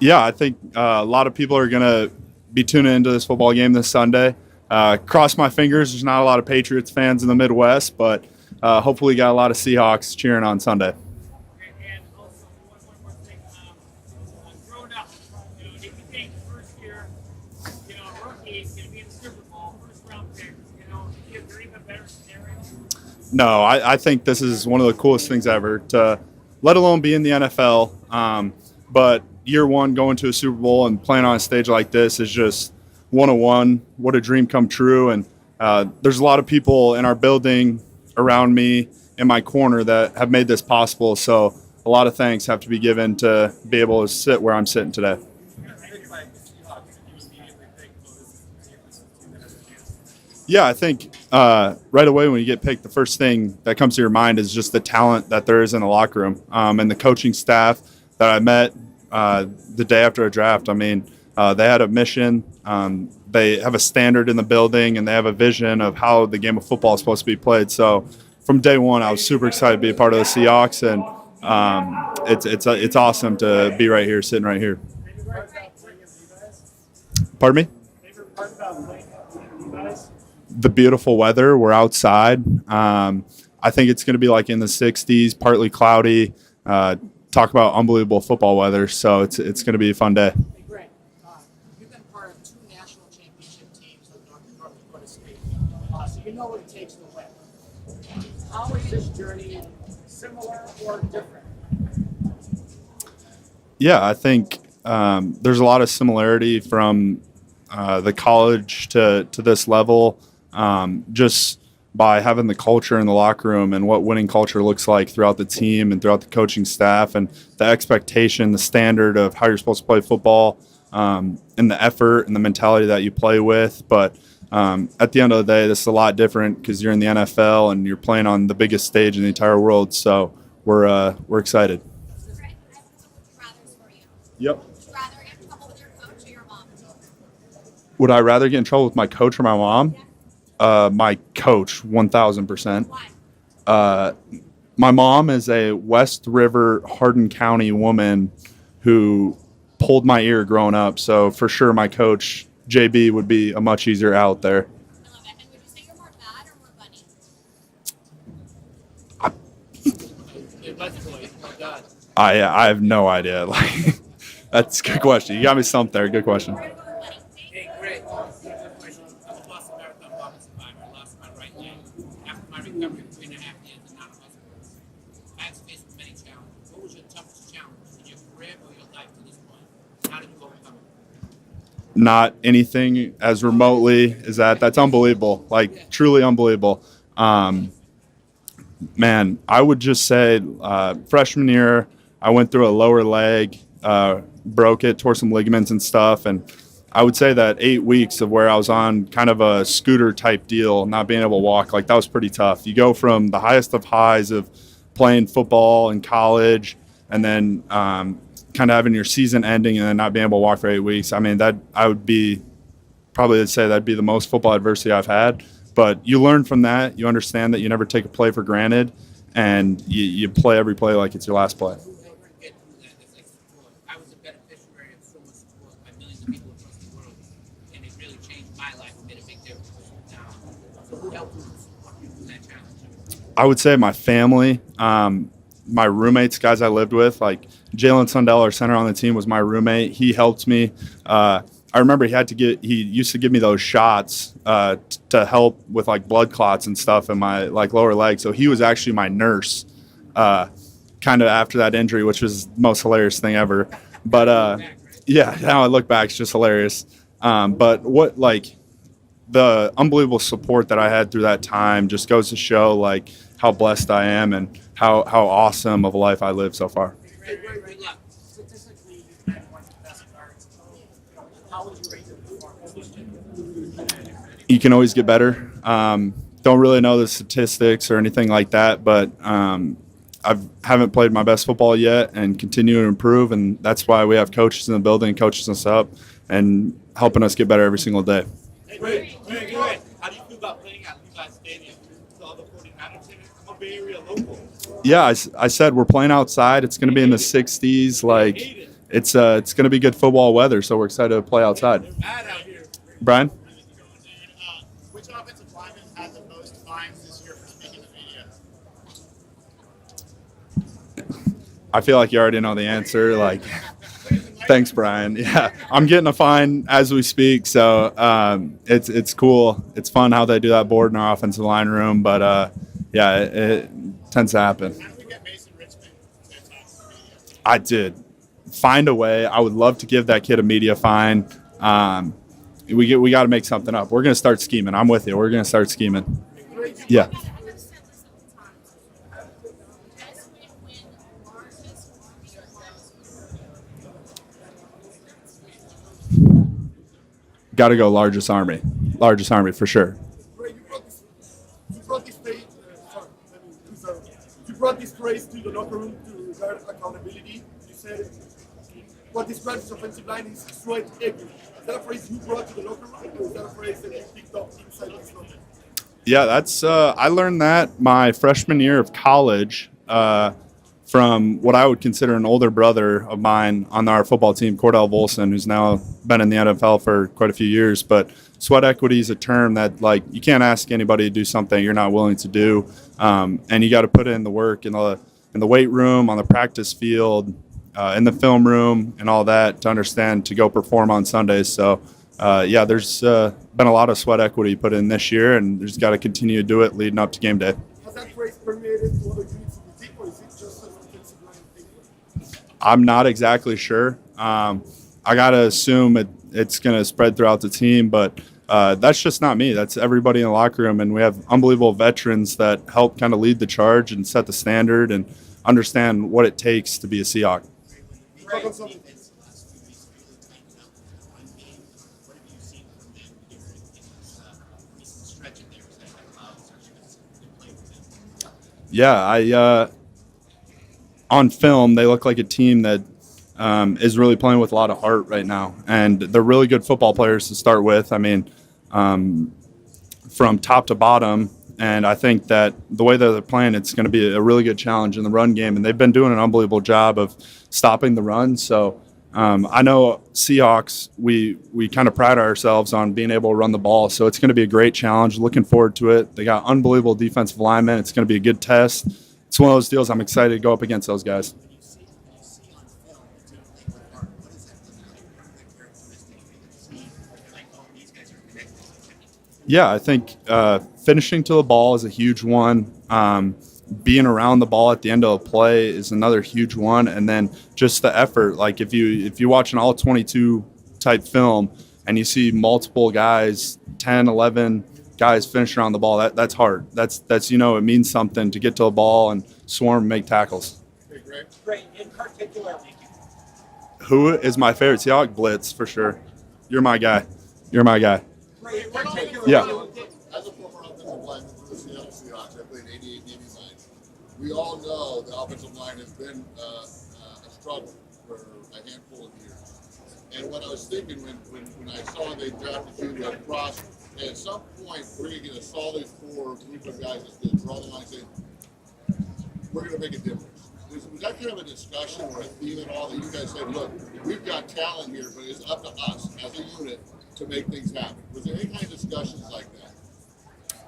Yeah, I think a lot of people are going to be tuning into this football game this Sunday. Cross my fingers, there's not a lot of Patriots fans in the Midwest, but hopefully got a lot of Seahawks cheering on Sunday. And also, one more thing. Growing up, if you think first year, rookie is going to be in the Super Bowl, first round pick, do you have even better scenario? No, I think this is one of the coolest things ever, to let alone be in the NFL. But year one, going to a Super Bowl and playing on a stage like this is just 101. What a dream come true. And there's a lot of people in our building, around me, in my corner, that have made this possible. So a lot of thanks have to be given to be able to sit where I'm sitting today. Yeah, I think right away when you get picked, the first thing that comes to your mind is just the talent that there is in the locker room, and the coaching staff that I met the day after a draft. I mean, they had a mission. They have a standard in the building, and they have a vision of how the game of football is supposed to be played. So from day one, I was super excited to be a part of the Seahawks, and it's awesome to be right here, sitting right here. Pardon me? The beautiful weather. We're outside. I think it's going to be like in the 60s, partly cloudy. Talk about unbelievable football weather. So it's going to be a fun day. Hey, Greg, you've been part of 2 national championship teams of North Dakota State, so you know what it takes to win. How is this journey similar or different? Yeah, I think there's a lot of similarity from the college to this level, just by having the culture in the locker room and what winning culture looks like throughout the team and throughout the coaching staff, and the expectation, the standard of how you're supposed to play football, and the effort and the mentality that you play with. But at the end of the day, this is a lot different because you're in the NFL and you're playing on the biggest stage in the entire world. So we're excited. Greg, I have some would-you-rathers for you. Yep. Would you rather get in trouble with your coach or your mom? Would I rather get in trouble with my coach or my mom? My coach, 1,000%. Why? My mom is a West River, Hardin County woman who pulled my ear growing up. So for sure, my coach, JB, would be a much easier out there. I love it. And would you say you're more bad or more bunny? I have no idea. Like, that's a good question. You got me stumped there. Good question. We're going to go with bunny. Hey, Greg, I'm a Boston Marathon bombing survivor. I lost my right leg after my recovery of 3.5 years and not a hospital. I had to face many challenges. What was your toughest challenge in your career or your life to this point? How did you overcome it? Not anything as remotely as that. That's unbelievable. Like, truly unbelievable. Man, I would just say freshman year, I went through a lower leg, broke it, tore some ligaments and stuff. And I would say that 8 weeks of where I was on kind of a scooter type deal, not being able to walk, like that was pretty tough. You go from the highest of highs of playing football in college and then kind of having your season ending and then not being able to walk for 8 weeks. I mean, that I would be probably say that'd be the most football adversity I've had. But you learn from that. You understand that you never take a play for granted, and you play every play like it's your last play. I was a beneficiary of so much support by millions of people across the world, and it really changed my life and made a big difference. So who helped you support you through that challenge? I would say my family, my roommates, guys I lived with, like Jalen Sundell, our center on the team, was my roommate. He helped me. I remember he used to give me those shots to help with like blood clots and stuff in my like lower leg. So he was actually my nurse kind of after that injury, which was the most hilarious thing ever. But yeah, now I look back, it's just hilarious. But what like the unbelievable support that I had through that time just goes to show like how blessed I am and how awesome of a life I live so far. Statistically, you've been one of the best guards. How would you rate your performance? You can always get better. Don't really know the statistics or anything like that, but I haven't played my best football yet and continue to improve, and that's why we have coaches in the building coaching us up and helping us get better every single day. Great. How do you feel about playing at Levi Stadium? To all the 49ers fans, I'm a Bay Area local. Yeah, I said we're playing outside. It's going to be in the 60s. Like, it's going to be good football weather, so we're excited to play outside. Bad out here. Brian? Which offensive lineman had the most fines this year for speaking to media? I feel like you already know the answer. Like, thanks, Brian. Yeah, I'm getting a fine as we speak, so it's cool. It's fun how they do that board in our offensive line room, but yeah, it tends to happen. How do we get Mason Richmond to talk to the media? I did find a way. I would love to give that kid a media fine. We got to make something up. We're gonna start scheming. I'm with you. We're gonna start scheming. Yeah. I've said this all the time. Best way to win the largest Got to go largest army. Largest army for sure. Ray, you brought this phrase to the locker room to regard accountability. You said what describes the offensive line is straight ugly. Is that a phrase you brought to the locker room, or is that a phrase that you picked up inside this locker room? Yeah, that's I learned that my freshman year of college from what I would consider an older brother of mine on our football team, Cordell Volson, who's now been in the NFL for quite a few years. But sweat equity is a term that, like, you can't ask anybody to do something you're not willing to do, and you got to put in the work in the weight room, on the practice field, in the film room, and all that to understand to go perform on Sundays. So, yeah, there's been a lot of sweat equity put in this year, and there's got to continue to do it leading up to game day. Has that phrase permeated to other units in the team, or is it just an offensive line thing? I'm not exactly sure. I got to assume it's going to spread throughout the team, but that's just not me. That's everybody in the locker room, and we have unbelievable veterans that help kind of lead the charge and set the standard and understand what it takes to be a Seahawk. Talk on something. Yeah, on film, they look like a team that is really playing with a lot of heart right now. And they're really good football players to start with. I mean, from top to bottom. And I think that the way that they're playing, it's going to be a really good challenge in the run game. And they've been doing an unbelievable job of stopping the run. So I know Seahawks, we kind of pride ourselves on being able to run the ball. So it's going to be a great challenge. Looking forward to it. They got unbelievable defensive linemen. It's going to be a good test. It's one of those deals I'm excited to go up against those guys. Yeah, I think finishing to the ball is a huge one. Being around the ball at the end of a play is another huge one, and then just the effort. Like if you watch an all 22 type film and you see multiple guys, 10, 11 guys finish around the ball, that's hard. That's it means something to get to the ball and swarm and make tackles. Great. In particular, Who is my favorite Seahawk? Blitz for sure. You're my guy. great. In particular, Yeah. As a former offensive lineman for the Seattle Seahawks, I played 88 Navy lines. We all know the offensive line has been a struggle for a handful of years. And what I was thinking when I saw they drafted you across, at some point we're going to get a solid core group of guys that's going to draw the line and say, we're going to make a difference. Was that kind of a discussion or a theme at all that you guys said, look, we've got talent here, but it's up to us as a unit to make things happen? Was there any kind of discussions like that?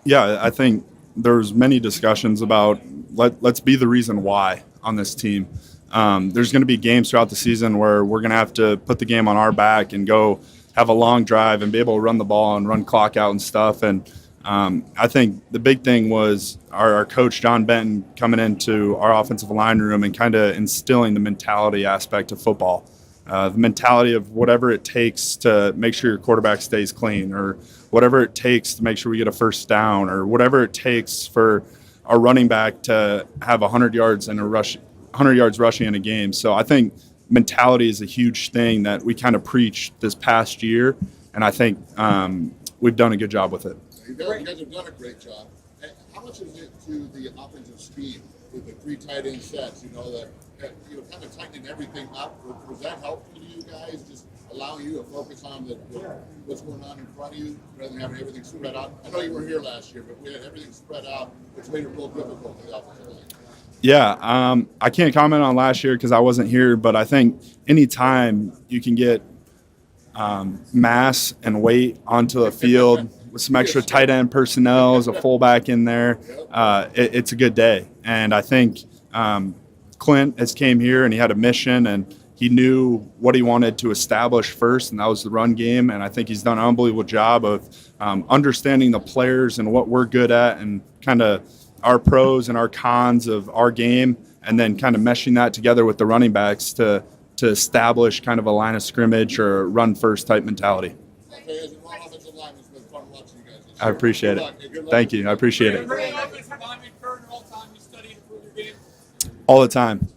Yeah, I think there's many discussions about let's be the reason why on this team. There's going to be games throughout the season where we're going to have to put the game on our back and go have a long drive and be able to run the ball and run clock out and stuff. And I think the big thing was our coach, John Benton, coming into our offensive line room and kind of instilling the mentality aspect of football. The mentality of whatever it takes to make sure your quarterback stays clean, or whatever it takes to make sure we get a first down, or whatever it takes for our running back to have 100 yards and 100 yards rushing in a game. So I think mentality is a huge thing that we kind of preached this past year, and I think we've done a good job with it. You guys have done a great job. How much is it to the offensive scheme with the 3 tight end sets? Kind of tightening everything up. Was that helpful to you guys? Just allowing you to focus on what's going on in front of you rather than having everything spread out. I know you were here last year, but we had everything spread out, which made it real difficult for the offensive line. Yeah, I can't comment on last year because I wasn't here, but I think anytime you can get mass and weight onto the field with some extra tight end personnel as a fullback in there, it's a good day. And I think Clint has came here and he had a mission and he knew what he wanted to establish first, and that was the run game. And I think he's done an unbelievable job of understanding the players and what we're good at and kind of our pros and our cons of our game, and then kind of meshing that together with the running backs to establish kind of a line of scrimmage or a run first type mentality. Okay, as a raw offensive lineman, it's been fun watching you guys. I appreciate it. Thank you. I appreciate it. Great offensive lineman, Kurt, all time you study to improve your game. All the time.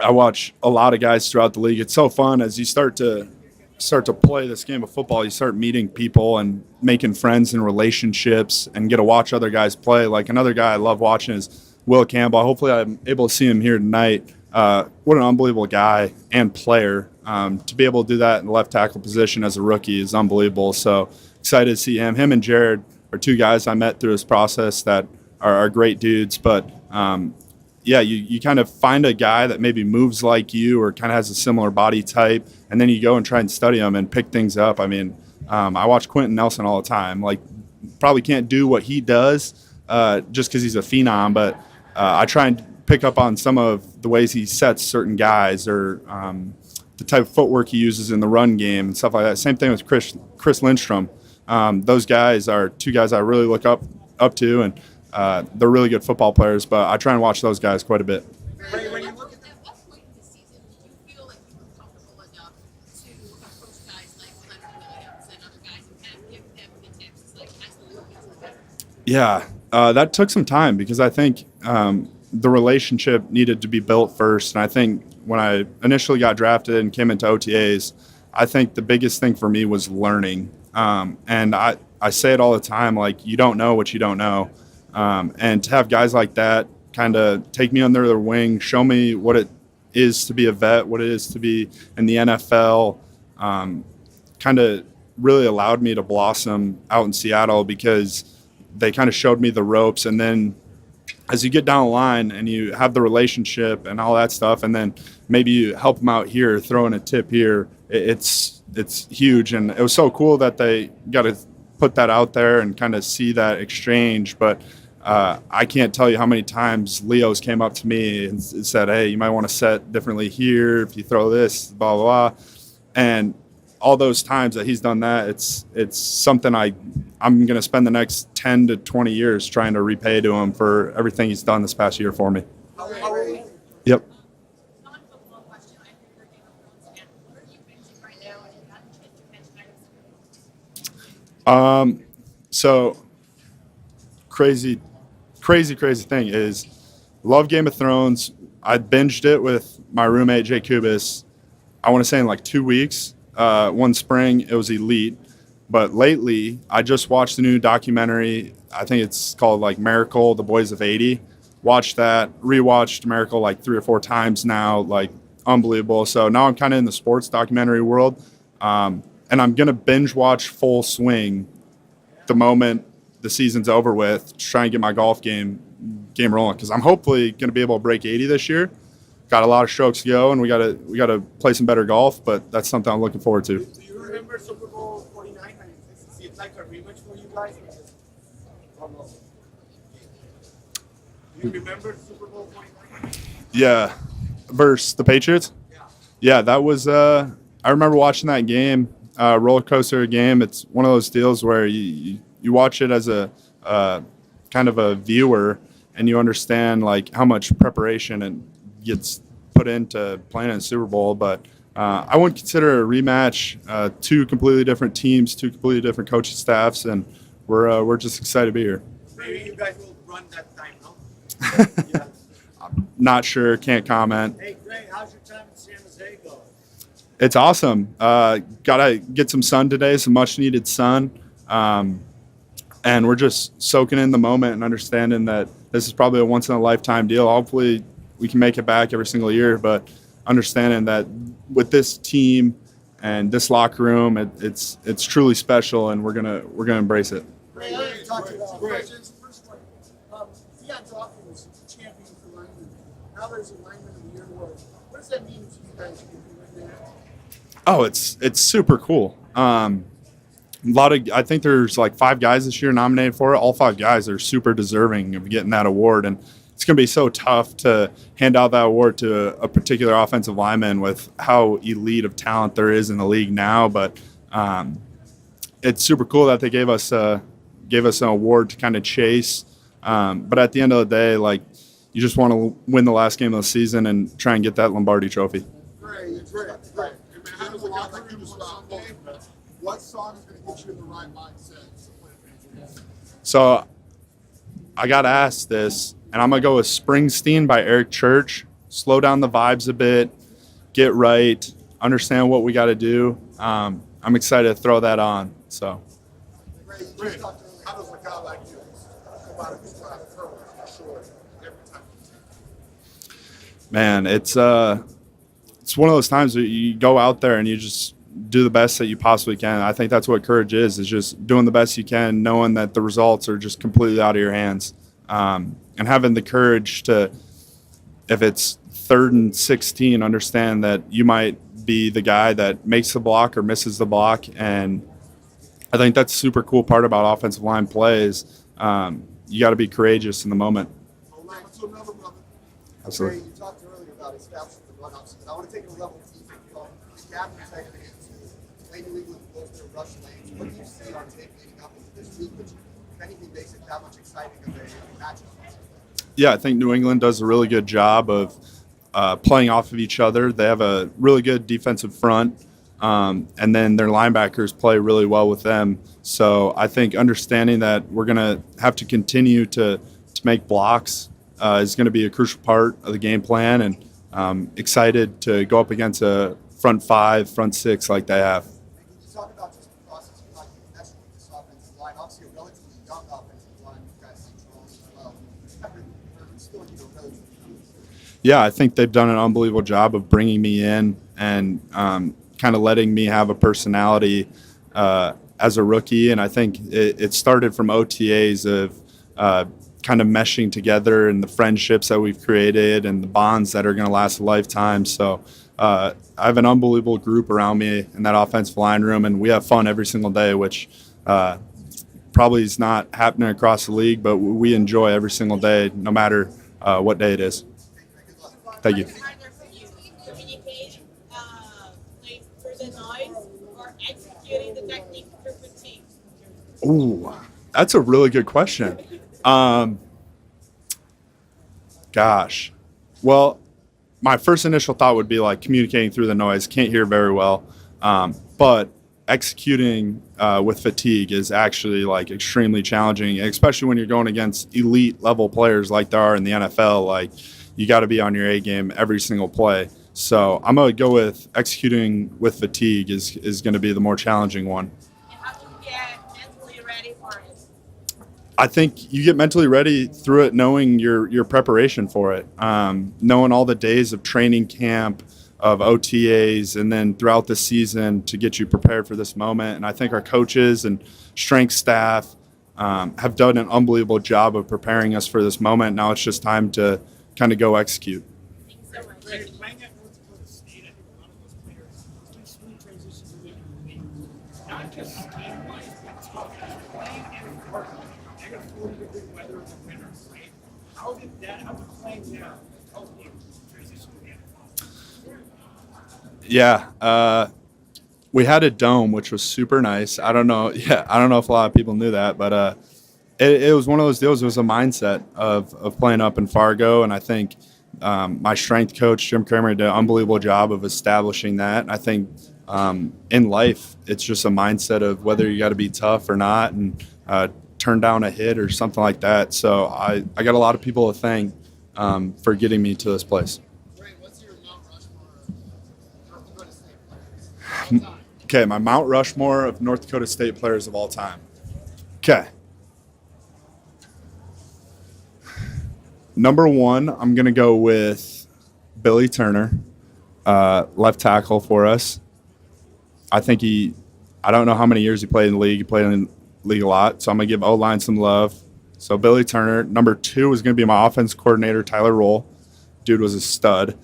I watch a lot of guys throughout the league. It's so fun as you start to play this game of football. You start meeting people and making friends and relationships, and get to watch other guys play. Like another guy I love watching is Will Campbell. Hopefully, I'm able to see him here tonight. What an unbelievable guy and player. To be able to do that in the left tackle position as a rookie is unbelievable. So excited to see him. Him and Jared are two guys I met through this process that are great dudes. But yeah, you kind of find a guy that maybe moves like you or kind of has a similar body type, and then you go and try and study them and pick things up. I mean, I watch Quentin Nelson all the time. Like, probably can't do what he does just because he's a phenom, but I try and pick up on some of the ways he sets certain guys or the type of footwork he uses in the run game and stuff like that. Same thing with Chris Lindstrom. Those guys are two guys I really look up to, and they're really good football players, but I try and watch those guys quite a bit. When you look at what point in the season do you feel like you were comfortable enough to approach guys like Leonard Williams and other guys and kind of give them the tips, like as the rookies of the business? Yeah, that took some time because I think the relationship needed to be built first. And I think when I initially got drafted and came into OTAs, I think the biggest thing for me was learning. And I say it all the time, like, you don't know what you don't know. And to have guys like that kind of take me under their wing, show me what it is to be a vet, what it is to be in the NFL, kind of really allowed me to blossom out in Seattle because they kind of showed me the ropes. And then as you get down the line and you have the relationship and all that stuff, and then maybe you help them out here, throw in a tip here, it's huge. And it was so cool that they got to put that out there and kind of see that exchange. But I can't tell you how many times Leo's came up to me and said, hey, you might want to set differently here if you throw this, blah, blah, blah. And all those times that he's done that, it's something I'm going to spend the next 10 to 20 years trying to repay to him for everything he's done this past year for me. Yep. Non-football question. I think you're Game of Thrones again. What are you binging right now, and you got a chance to catch So crazy thing is love Game of Thrones. I binged it with my roommate, Jay Kubis, I want to say in like 2 weeks. One spring, it was elite. But lately, I just watched the new documentary. I think it's called like Miracle, The Boys of 80. Watched that, rewatched Miracle like 3 or 4 times now, like unbelievable. So now I'm kind of in the sports documentary world. And I'm going to binge watch Full Swing the moment the season's over with, to try and get my golf game rolling. Because I'm hopefully going to be able to break 80 this year. Got a lot of strokes to go, and we got to play some better golf. But that's something I'm looking forward to. Do you remember Super Bowl 49? Is it like a rematch for you guys? Do you remember Super Bowl 49? Yeah, versus the Patriots. Yeah, that was. I remember watching that game, roller coaster game. It's one of those deals where you watch it as a kind of a viewer, and you understand like how much preparation and gets put into playing in the Super Bowl. But I wouldn't consider a rematch. 2 completely different teams, 2 completely different coaching staffs, and we're just excited to be here. Maybe you guys will run that time, no? Yeah. I'm not sure, can't comment. Hey, Greg, how's your time in San Jose going? It's awesome. Gotta get some sun today, some much needed sun. And we're just soaking in the moment and understanding that this is probably a once in a lifetime deal. Hopefully we can make it back every single year, but understanding that with this team and this locker room, it's truly special, and we're gonna embrace it. Greg, talk to you about questions. First one, Deion Dawkins was champion now there's a lineman of the year award. What does that mean to you guys? Oh, it's super cool. I think there's like 5 guys this year nominated for it. All 5 guys are super deserving of getting that award, and it's going to be so tough to hand out that award to a particular offensive lineman with how elite of talent there is in the league now. But it's super cool that they gave us an award to kind of chase. But at the end of the day, like, you just want to win the last game of the season and try and get that Lombardi trophy. Great. And man, how does a locker room Sunday? What song is going to get you in the right mindset? So I got asked this, and I'm going to go with Springsteen by Eric Church. Slow down the vibes a bit, get right, understand what we got to do. I'm excited to throw that on. So. Great. How does a guy like you come out of his time short every time? Man, it's one of those times that you go out there and you just do the best that you possibly can. I think that's what courage is just doing the best you can, knowing that the results are just completely out of your hands. And having the courage to, if it's 3rd and 16, understand that you might be the guy that makes the block or misses the block. And I think that's a super cool part about offensive line play is you got to be courageous in the moment. Absolutely. You talked earlier about establishing the run-ups, but I want to take it a level deeper. The gap you're taking into Lady League with both their rush lanes. What do you see on tape leading up into this week, which, if anything, makes it that much exciting of a matchup? Yeah, I think New England does a really good job of playing off of each other. They have a really good defensive front, and then their linebackers play really well with them. So I think understanding that we're going to have to continue to make blocks is going to be a crucial part of the game plan, and excited to go up against a front 5, front 6 like they have. Can you talk about just the process of how you mesh with this offensive line? Obviously, a relatively young offensive line. You guys see Charles as well. Still, relatively. Yeah, I think they've done an unbelievable job of bringing me in and kind of letting me have a personality as a rookie. And I think it started from OTAs of kind of meshing together and the friendships that we've created and the bonds that are going to last a lifetime. So I have an unbelievable group around me in that offensive line room, and we have fun every single day, which probably is not happening across the league, but we enjoy every single day, no matter what day it is. Thank you. Communicating like through the noise or executing the technique through fatigue? Ooh, that's a really good question. Gosh. Well, my first initial thought would be like communicating through the noise. Can't hear very well. But executing with fatigue is actually like extremely challenging, especially when you're going against elite level players like there are in the NFL. Like, you got to be on your A game every single play. So I'm going to go with executing with fatigue is going to be the more challenging one. And how do you get mentally ready for it? I think you get mentally ready through it, knowing your preparation for it, knowing all the days of training camp, of OTAs, and then throughout the season to get you prepared for this moment. And I think our coaches and strength staff have done an unbelievable job of preparing us for this moment. Now it's just time to kind of go execute. Thanks so much. Playing at North Dakota State, I think a lot of those players, it's been smooth transitions in the league. Not just game-wise, but tough. Playing in Florida, they got 40-degree weather in the winter, right? How did playing there help you transition to the NFL? Yeah, we had a dome, which was super nice. I don't know if a lot of people knew that, but it was one of those deals. It was a mindset of playing up in Fargo, and I think my strength coach, Jim Kramer, did an unbelievable job of establishing that. And I think in life, it's just a mindset of whether you got to be tough or not and turn down a hit or something like that. So I got a lot of people to thank for getting me to this place. What's your Mount Rushmore of North Dakota State players? Okay, my Mount Rushmore of North Dakota State players of all time. Okay. Number 1, I'm going to go with Billy Turner, left tackle for us. I think I don't know how many years he played in the league. He played in the league a lot, so I'm going to give O-line some love. So Billy Turner. Number 2 is going to be my offense coordinator, Tyler Roll. dude was a stud.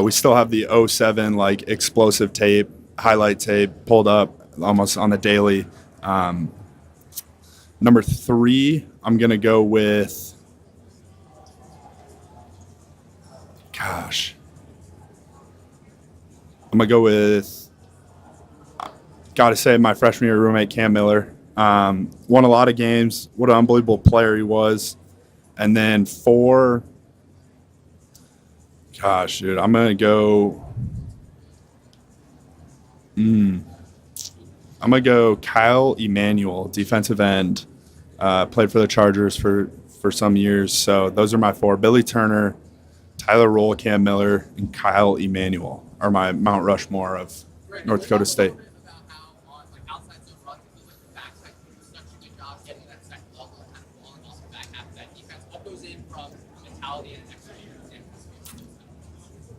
We still have the '07 like explosive tape, highlight tape pulled up almost on a daily. Number 3, I'm going to go with, I'm going to go with, got to say, my freshman year roommate, Cam Miller. Won a lot of games. What an unbelievable player he was. And then 4, I'm going to go, I'm going to go Kyle Emanuel, defensive end. Played for the Chargers for some years. So those are my 4. Billy Turner, Tyler Roll, Cam Miller, and Kyle Emanuel are my Mount Rushmore of North Dakota State. About how on outside zone run, the backside does such a good job getting that second level and kind of falling off the back half of that defense. What goes in from mentality and extra year?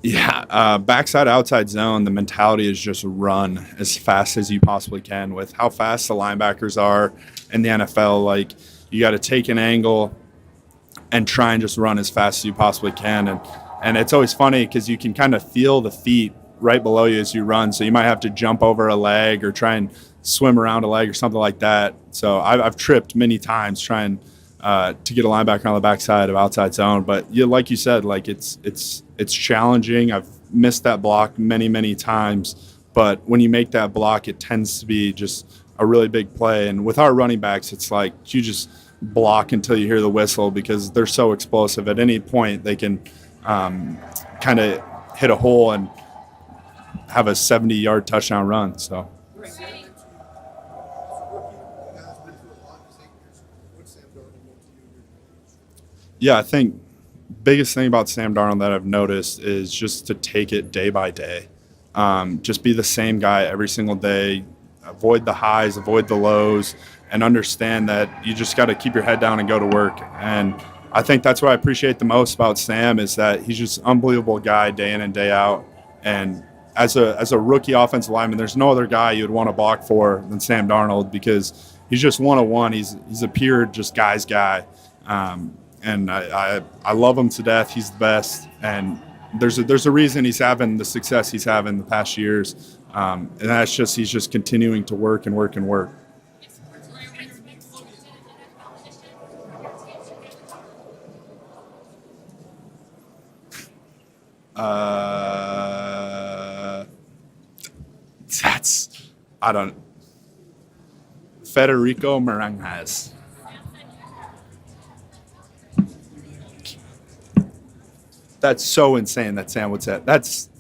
Yeah, backside outside zone, the mentality is just run as fast as you possibly can. With how fast the linebackers are in the NFL, like you got to take an angle and try and just run as fast as you possibly can. And it's always funny because you can kind of feel the feet right below you as you run. So you might have to jump over a leg or try and swim around a leg or something like that. So I've tripped many times trying to get a linebacker on the backside of outside zone. But like you said, like it's challenging. I've missed that block many times. But when you make that block, it tends to be just a really big play. And with our running backs, it's like you just block until you hear the whistle because they're so explosive. At any point, they can kind of hit a hole and have a 70-yard touchdown run. So. Yeah, I think biggest thing about Sam Darnold that I've noticed is just to take it day by day. Just be the same guy every single day. Avoid the highs, avoid the lows, and understand that you just got to keep your head down and go to work. And I think that's what I appreciate the most about Sam is that he's just an unbelievable guy day in and day out. And as a rookie offensive lineman, there's no other guy you'd want to block for than Sam Darnold because he's just one-on-one. He's a pure just guy's guy. And I love him to death. He's the best. And there's a reason he's having the success he's having the past years. And that's just he's just continuing to work and work and work. Federico Maranhas. That's so insane that Sam would say. That's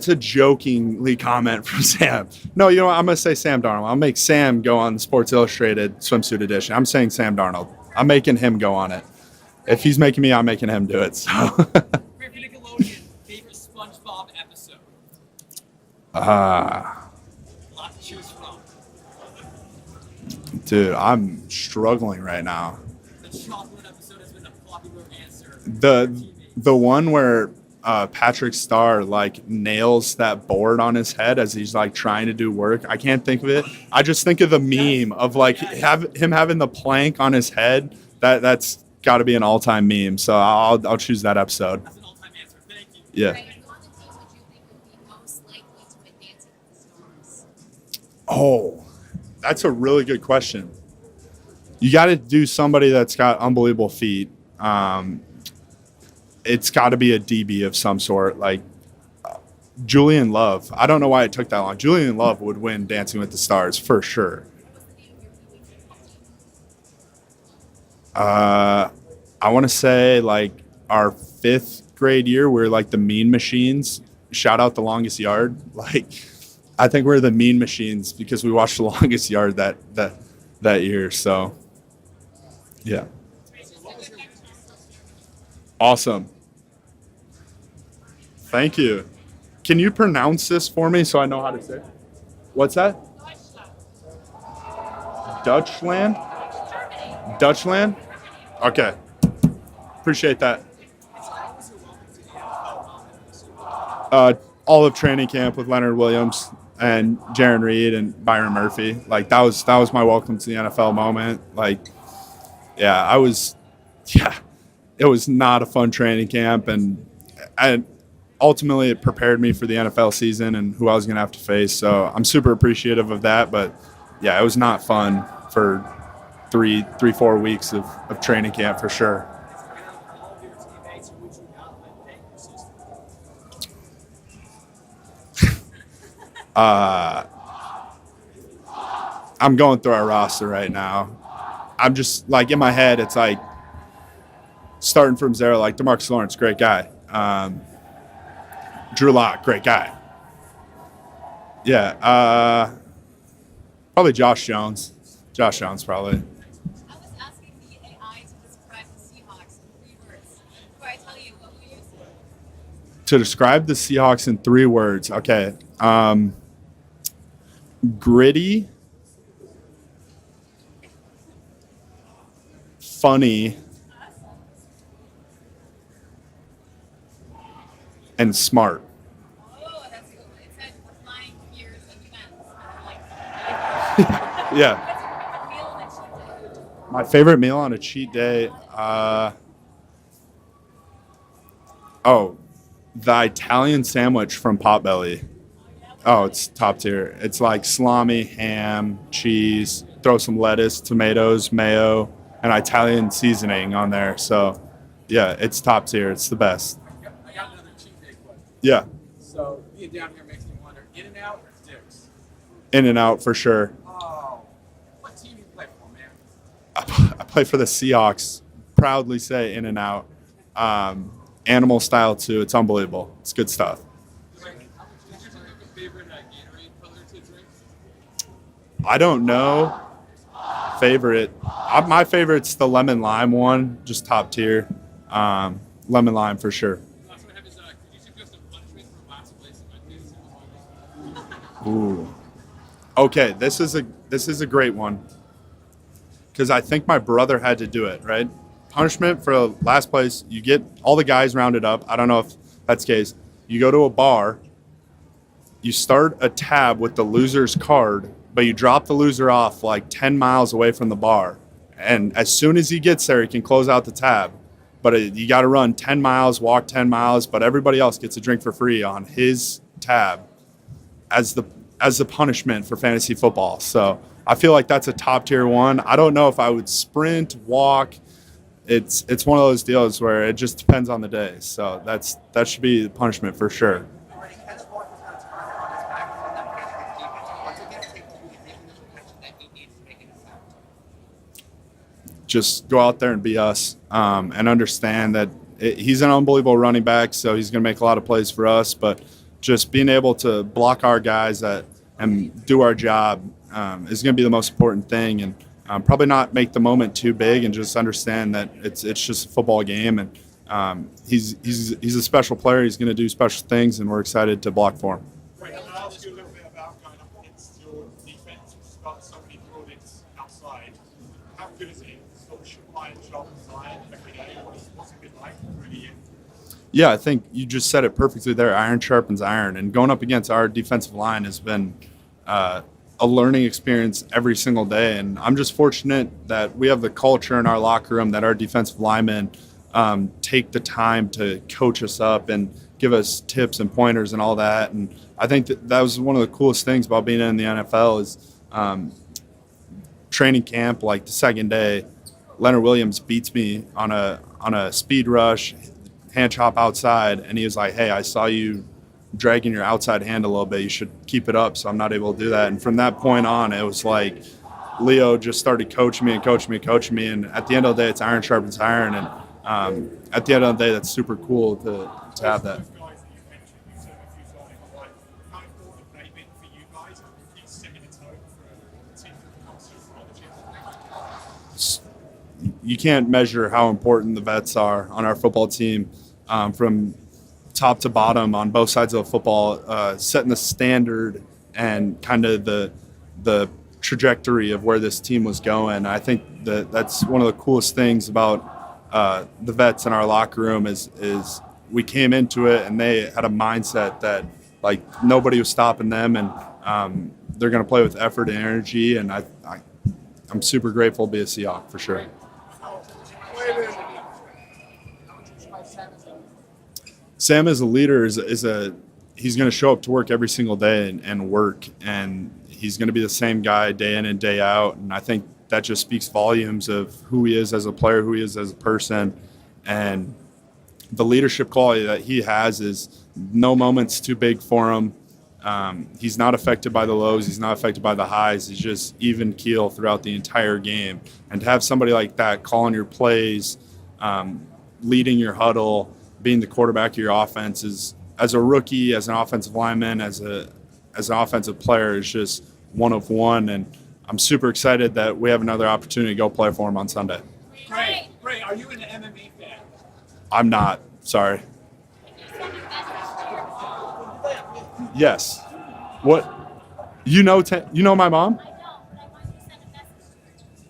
a jokingly comment from Sam. No, you know what? I'm going to say Sam Darnold. I'll make Sam go on the Sports Illustrated swimsuit edition. I'm saying Sam Darnold. I'm making him go on it. If he's making me, I'm making him do it. So. Nickelodeon, favorite SpongeBob episode? Lot to choose from. Dude, I'm struggling right now. The chocolate episode has been a popular answer. The one where Patrick Starr like nails that board on his head as he's like trying to do work. I can't think of it. I just think of the meme of like him having the plank on his head. That's got to be an all-time meme. So I'll choose that episode. That's an all-time answer. Thank you. Yeah. Right, who on the team would you think would be most likely to win Dancing with the Stars? Oh, that's a really good question. You got to do somebody that's got unbelievable feet. It's got to be a DB of some sort, like Julian Love. I don't know why it took that long. Julian Love would win Dancing with the Stars for sure. I want to say like our 5th grade year, we're like the Mean Machines. Shout out The Longest Yard. Like, I think we're the Mean Machines because we watched The Longest Yard that year. So, yeah. Awesome. Thank you. Can you pronounce this for me so I know how to say it? What's that? Dutchland? Dutchland? Okay. Appreciate that. All of training camp with Leonard Williams and Jaron Reed and Byron Murphy. Like that was my welcome to the NFL moment. Like, yeah, it was not a fun training camp, and ultimately it prepared me for the NFL season and who I was going to have to face. So I'm super appreciative of that. But yeah, it was not fun for 4 weeks of training camp for sure. All of your teammates, who would you not let make your system? I'm going through our roster right now. I'm just like in my head, it's like starting from zero, like DeMarcus Lawrence, great guy. Drew Lock, great guy. Yeah, probably Josh Jones. Josh Jones, probably. I was asking the AI to describe the Seahawks in 3 words. Before I tell you, what will you say? To describe the Seahawks in 3 words, okay. Gritty, funny, and smart. Oh, that's a good one. It said the flying gears and fence. And I'm like, Yeah. what's your favorite meal on a cheat day? My favorite meal on a cheat day, the Italian sandwich from Potbelly. Oh, it's top tier. It's like salami, ham, cheese, throw some lettuce, tomatoes, mayo, and Italian seasoning on there. So, yeah, it's top tier. It's the best. I got another cheat day question. Yeah, So being down here makes me wonder, In and Out or Dick's? in and out for sure. Oh, what team you play for, man? I play for the Seahawks. Proudly say in and out. Animal style too. It's unbelievable. It's good stuff. Did you have a favorite Gatorade color to drink? I don't know. Favorite. My favorite's the lemon lime one. Just top tier. Lemon lime for sure. Last one I have is, could you suggest a punishment for last place in my fantasy? Ooh. Okay, this is a great one. Because I think my brother had to do it, right? Punishment for last place, you get all the guys rounded up. I don't know if that's the case. You go to a bar, you start a tab with the loser's card, but you drop the loser off like 10 miles away from the bar. And as soon as he gets there, he can close out the tab. But you got to run 10 miles, walk 10 miles, but everybody else gets a drink for free on his tab as the punishment for fantasy football. So I feel like that's a top tier one. I don't know if I would sprint, walk. It's one of those deals where it just depends on the day. So that should be the punishment for sure. Already Ken Walker's got a target on his back from that Panthers defense. What's it going to take to be making the protection that he needs to make an impact? Just go out there and be us, and understand that he's an unbelievable running back, so he's going to make a lot of plays for us. But just being able to block our guys and do our job is going to be the most important thing. And probably not make the moment too big, and just understand that it's just a football game. And he's a special player. He's going to do special things, and we're excited to block for him. Wait, can I ask you a little bit about going up against your defense, which has got so many products outside? How good is it? Sort of iron sharpens iron every day. What's it been like through the year? Yeah, I think you just said it perfectly there. Iron sharpens iron, and going up against our defensive line has been a learning experience every single day. And I'm just fortunate that we have the culture in our locker room that our defensive linemen take the time to coach us up and give us tips and pointers and all that. And I think that was one of the coolest things about being in the NFL is training camp. Like the second day, Leonard Williams beats me on a speed rush, hand chop outside, and he was like, "Hey, I saw you dragging your outside hand a little bit. You should keep it up." So I'm not able to do that. And from that point on, it was like Leo just started coaching me. And at the end of the day, it's iron sharpens iron. And at the end of the day, that's super cool to have that. Those guys that you mentioned, you said a few times, like, how important have they been for you guys in setting a tone for a team that comes to the You can't measure how important the vets are on our football team, from top to bottom on both sides of the football, setting the standard and kind of the trajectory of where this team was going. I think that's one of the coolest things about the vets in our locker room is we came into it and they had a mindset that like nobody was stopping them, and they're going to play with effort and energy. And I'm super grateful to be a Seahawk for sure. Sam as a leader he's going to show up to work every single day and work, and he's going to be the same guy day in and day out. And I think that just speaks volumes of who he is as a player, who he is as a person, and the leadership quality that he has is no moment's too big for him. He's not affected by the lows. He's not affected by the highs. He's just even keel throughout the entire game. And to have somebody like that calling your plays, leading your huddle, being the quarterback of your offense is, as a rookie, as an offensive lineman, as an offensive player, is just one of one. And I'm super excited that we have another opportunity to go play for him on Sunday. Great. Are you an MMA fan? I'm not. Sorry. Yes. What? You know my mom?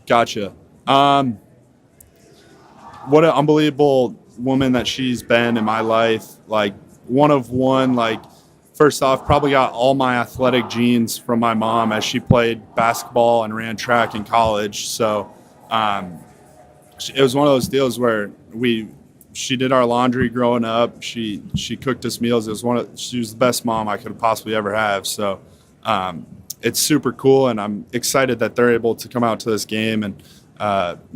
Gotcha. What an unbelievable woman that she's been in my life. Like, one of one. Like, first off, probably got all my athletic genes from my mom, as she played basketball and ran track in college. So it was one of those deals where she did our laundry growing up. She cooked us meals. She was the best mom I could possibly ever have. So it's super cool, and I'm excited that they're able to come out to this game and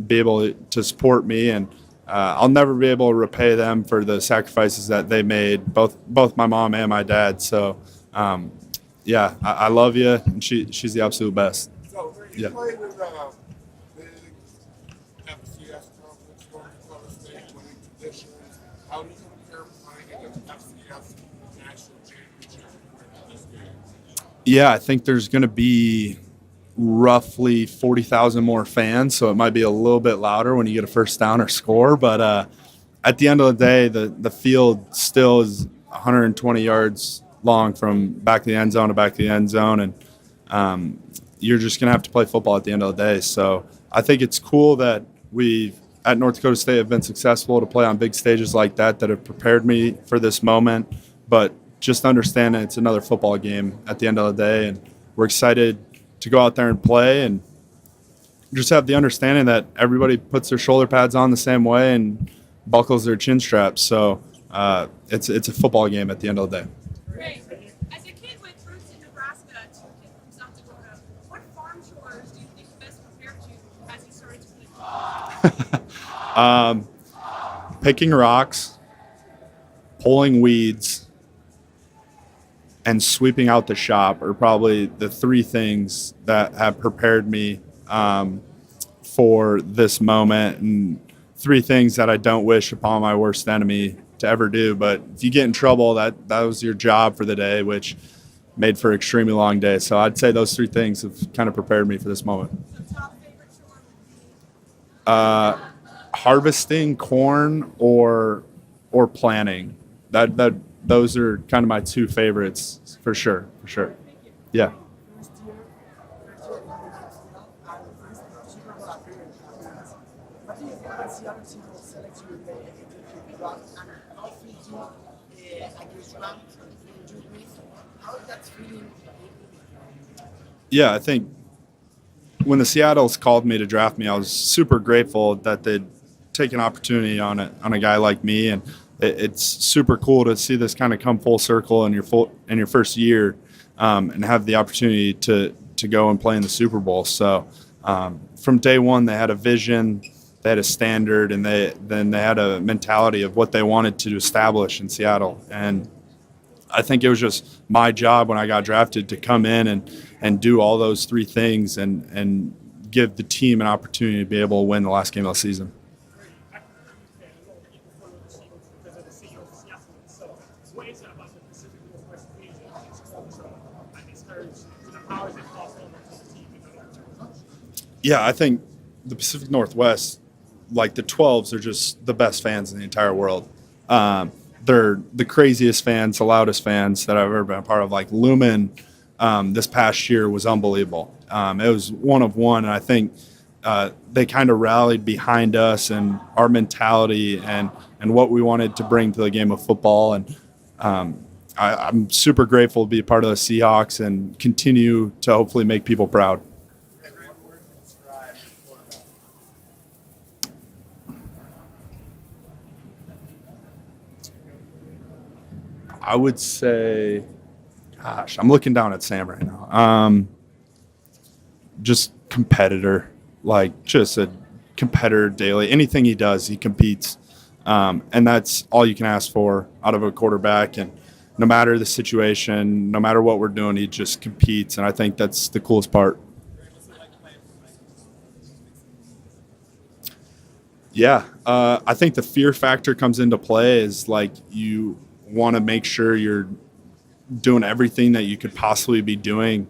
be able to support me. And I'll never be able to repay them for the sacrifices that they made, both my mom and my dad. So yeah, I love you, and she's the absolute best. So you played with big FCS conference, North Dakota State, winning traditions. How do you compare playing in an FCS national championship with this game? Yeah, I think there's going to be roughly 40,000 more fans, so it might be a little bit louder when you get a first down or score. But at the end of the day, the field still is 120 yards long from back of the end zone to back of the end zone, and you're just going to have to play football at the end of the day. So I think it's cool that we at North Dakota State have been successful to play on big stages like that have prepared me for this moment. But just understand that it's another football game at the end of the day, and we're excited to go out there and play, and just have the understanding that everybody puts their shoulder pads on the same way and buckles their chin straps. So it's a football game at the end of the day. Great. As a kid with roots in Nebraska to a kid from South Dakota, what farm chores do you think best prepared you as you started to play? Picking rocks, pulling weeds, and sweeping out the shop are probably the three things that have prepared me for this moment, and three things that I don't wish upon my worst enemy to ever do. But if you get in trouble, that was your job for the day, which made for an extremely long day. So I'd say those three things have kind of prepared me for this moment. So top favorite chore would be? Harvesting corn or planting. Those are kind of my two favorites for sure. Yeah. Yeah, I think when the Seattle's called me to draft me, I was super grateful that they'd take an opportunity on a guy like me, and it's super cool to see this kind of come full circle in your first year, and have the opportunity to go and play in the Super Bowl. So from day one, they had a vision, they had a standard, and they had a mentality of what they wanted to establish in Seattle. And I think it was just my job when I got drafted to come in and do all those three things and give the team an opportunity to be able to win the last game of the season. What is it about the Pacific Northwest region that's culture and its heritage? How is it passed on to the team in the long term? Yeah, I think the Pacific Northwest, like the 12s, are just the best fans in the entire world. They're the craziest fans, the loudest fans that I've ever been a part of. Like Lumen this past year was unbelievable. It was one of one, and I think they kind of rallied behind us and our mentality and what we wanted to bring to the game of football. And I'm super grateful to be a part of the Seahawks and continue to hopefully make people proud. I would say, gosh, I'm looking down at Sam right now. Just competitor, like just a competitor daily. Anything he does, he competes. And that's all you can ask for out of a quarterback. And no matter the situation, no matter what we're doing, he just competes. And I think that's the coolest part. Yeah, I think the fear factor comes into play is like you want to make sure you're doing everything that you could possibly be doing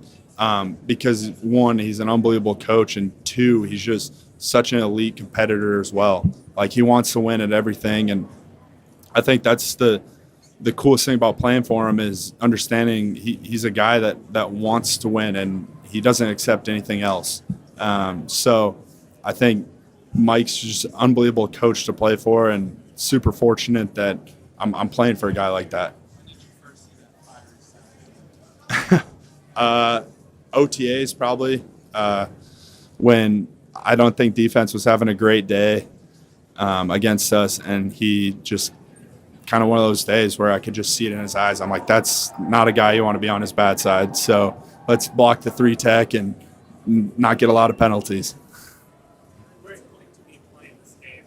because, one, he's an unbelievable coach, and two, he's just such an elite competitor as well. Like, he wants to win at everything, and I think that's the coolest thing about playing for him is understanding he's a guy that wants to win, and he doesn't accept anything else. So I think Mike's just an unbelievable coach to play for, and super fortunate that I'm playing for a guy like that. OTAs probably when I don't think defense was having a great day against us, and he just kind of one of those days where I could just see it in his eyes. I'm like, that's not a guy you want to be on his bad side. So let's block the 3-tech and not get a lot of penalties. Where it's going to be playing this game,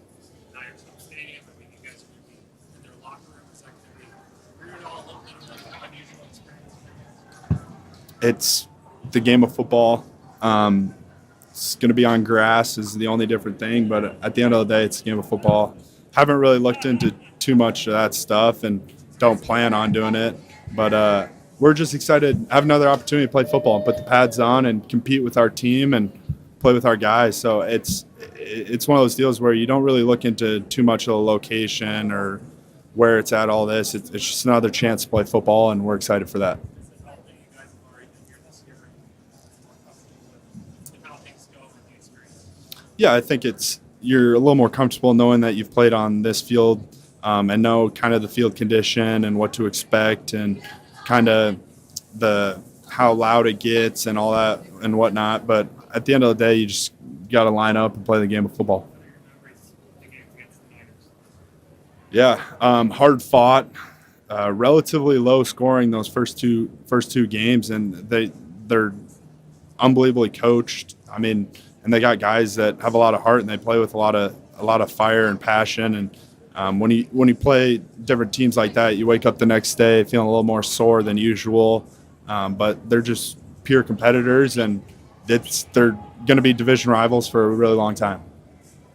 Niners Home Stadium. I mean, you guys are going to be in their locker room. Is that going to be weird all a little bit of an unusual experience? It's the game of football. It's going to be on grass is the only different thing, but at the end of the day, it's a game of football. Haven't really looked into too much of that stuff and don't plan on doing it, but we're just excited to have another opportunity to play football and put the pads on and compete with our team and play with our guys. So it's one of those deals where you don't really look into too much of the location or where it's at, all this. It's just another chance to play football, and we're excited for that. Yeah, I think you're a little more comfortable knowing that you've played on this field and know kind of the field condition and what to expect and kind of how loud it gets and all that and whatnot. But at the end of the day, you just got to line up and play the game of football. Yeah, hard fought, relatively low scoring those first two games, and they're unbelievably coached. I mean, and they got guys that have a lot of heart and they play with a lot of fire and passion. And when you play different teams like that, you wake up the next day feeling a little more sore than usual. But they're just pure competitors, and they're going to be division rivals for a really long time.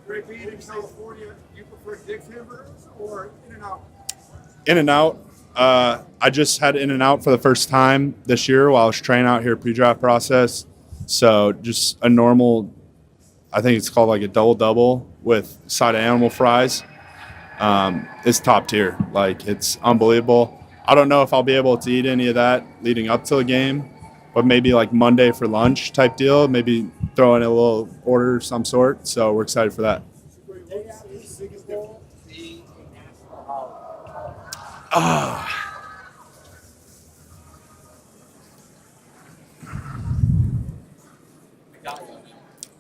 Great being in California, do you prefer Dick's hamburgers or In-N-Out? In-N-Out. I just had In-N-Out for the first time this year while I was training out here pre-draft process. So just a normal, I think it's called like a double-double with side of animal fries. It's top tier. Like, it's unbelievable. I don't know if I'll be able to eat any of that leading up to the game, but maybe like Monday for lunch type deal, maybe throw in a little order of some sort. So we're excited for that.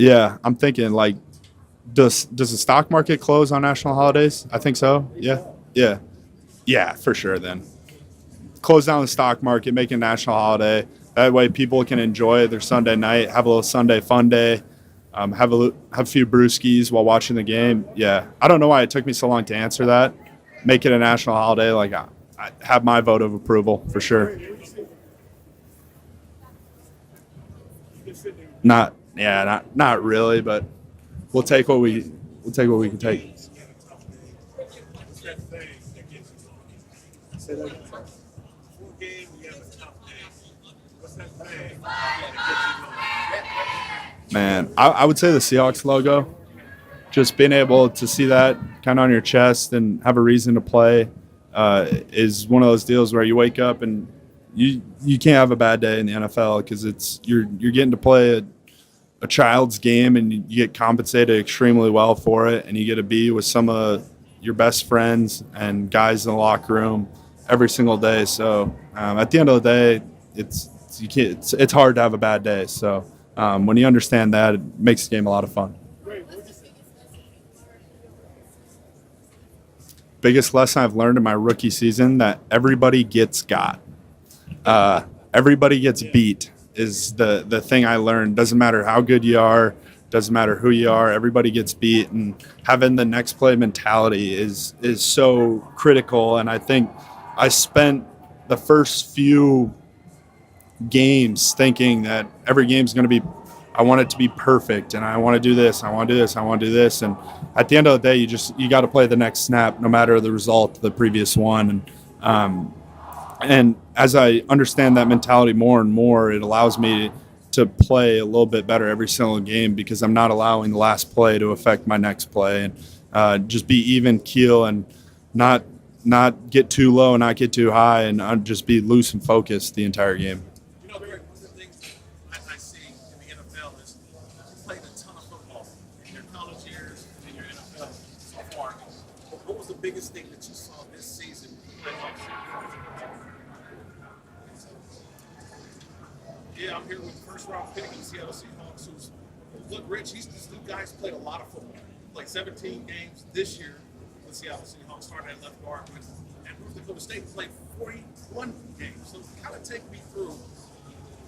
Yeah, I'm thinking like, does the stock market close on national holidays? I think so. Yeah, for sure. Then close down the stock market, make it a national holiday. That way, people can enjoy their Sunday night, have a little Sunday fun day, have a few brewskis while watching the game. Yeah, I don't know why it took me so long to answer that. Make it a national holiday. Like, I have my vote of approval for sure. Not really, but we'll take what we can take. Man, I would say the Seahawks logo. Just being able to see that kind of on your chest and have a reason to play is one of those deals where you wake up and you can't have a bad day in the NFL because you're getting to play a child's game and you get compensated extremely well for it, and you get to be with some of your best friends and guys in the locker room every single day. So at the end of the day, it's hard to have a bad day. So when you understand that, it makes the game a lot of fun. biggest lesson I've learned in my rookie season, that everybody gets got. Everybody gets beat is the thing I learned. Doesn't matter how good you are, doesn't matter who you are, everybody gets beat. And having the next play mentality is so critical. And I think I spent the first few games thinking that every game's going to be, I want it to be perfect, and I want to do this, I want to do this, I want to do this. And at the end of the day, you got to play the next snap, no matter the result of the previous one. And as I understand that mentality more and more, it allows me to play a little bit better every single game, because I'm not allowing the last play to affect my next play, and just be even keel and not get too low, not get too high, and just be loose and focused the entire game. You know, Barry, one of the things I see in the NFL is you played a ton of football in your college years and in your NFL so far. What was the biggest thing that you saw this season? Yeah, I'm here with first round pick of the Seattle Seahawks, who's look, Rich. This new guy's played a lot of football, like 17 games this year. The Seattle Seahawks started at left guard, and North Dakota State played 41 games. So kind of take me through.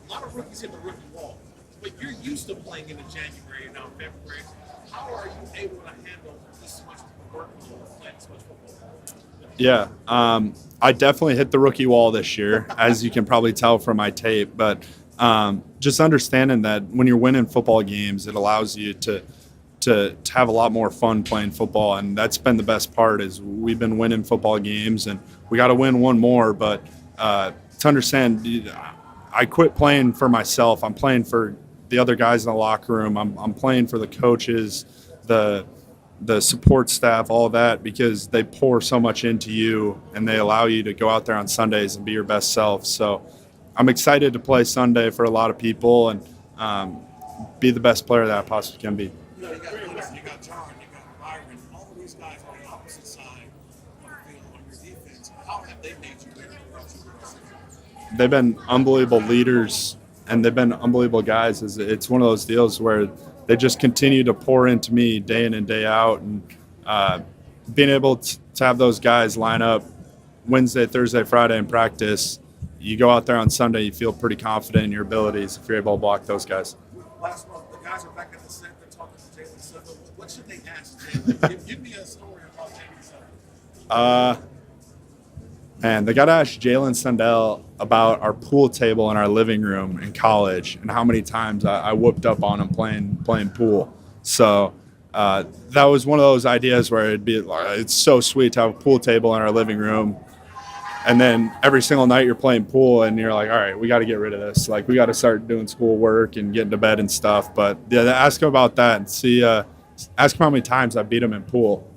A lot of rookies hit the rookie wall, but you're used to playing in the January and now February. How are you able to handle this much work and playing this much football? Yeah, I definitely hit the rookie wall this year, as you can probably tell from my tape. But just understanding that when you're winning football games, it allows you to have a lot more fun playing football, and that's been the best part. Is we've been winning football games, and we got to win one more. But to understand, I quit playing for myself. I'm playing for the other guys in the locker room. I'm playing for the coaches, the support staff, all of that, because they pour so much into you, and they allow you to go out there on Sundays and be your best self. So I'm excited to play Sunday for a lot of people and be the best player that I possibly can be. You know, you got Lewis, you got John, you got Byron, all of these guys on the opposite side of the field on your defense. How have they made you better? They've been unbelievable leaders, and they've been unbelievable guys. It's one of those deals where they just continue to pour into me day in and day out, and being able to have those guys line up Wednesday, Thursday, Friday in practice. You go out there on Sunday, you feel pretty confident in your abilities if you're able to block those guys. Last month, the guys are back at the center talking to Jalen Zabel. What should they ask Jalen? Give me a story about Jalen Zabel. Man, they got to ask Jalen Sundell about our pool table in our living room in college and how many times I whooped up on him playing pool. So that was one of those ideas where it'd be like, it's so sweet to have a pool table in our living room. And then every single night you're playing pool and you're like, all right, we got to get rid of this. Like, we got to start doing school work and getting to bed and stuff. But yeah, ask him about that and see, ask him how many times I beat him in pool.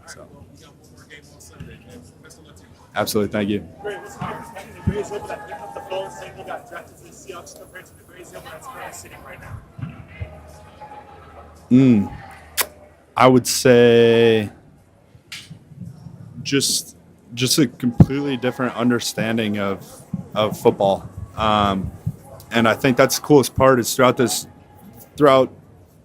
So. Well, we got one more game on Sunday. Best of luck to you. Absolutely. Thank you. Great. What's your perspective of Beisbolismo that picked up the phone saying he got drafted to the Seahawks compared to the Beisbolismo that's currently sitting right now? I would say just a completely different understanding of football. And I think that's the coolest part is throughout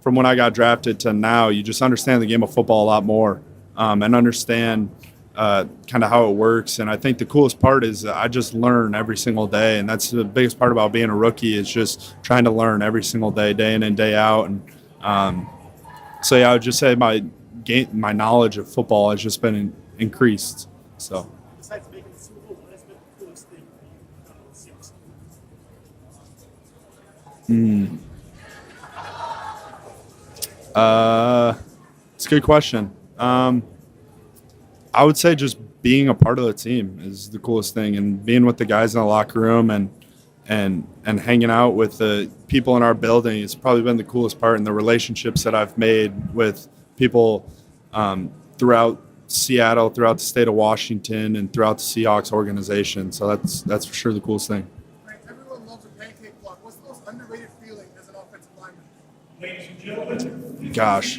from when I got drafted to now, you just understand the game of football a lot more and understand kind of how it works. And I think the coolest part is I just learn every single day. And that's the biggest part about being a rookie is just trying to learn every single day in and day out. And so, yeah, I would just say my knowledge of football has just been increased. So. Besides making the Super Bowl, what has been the coolest thing for you with the Seahawks? It's a good question. I would say just being a part of the team is the coolest thing, and being with the guys in the locker room and hanging out with the people in our building has probably been the coolest part, and the relationships that I've made with people throughout Seattle, throughout the state of Washington, and throughout the Seahawks organization. So that's for sure the coolest thing. Right, everyone loves a pancake block. What's the most underrated feeling as an offensive lineman? Gosh.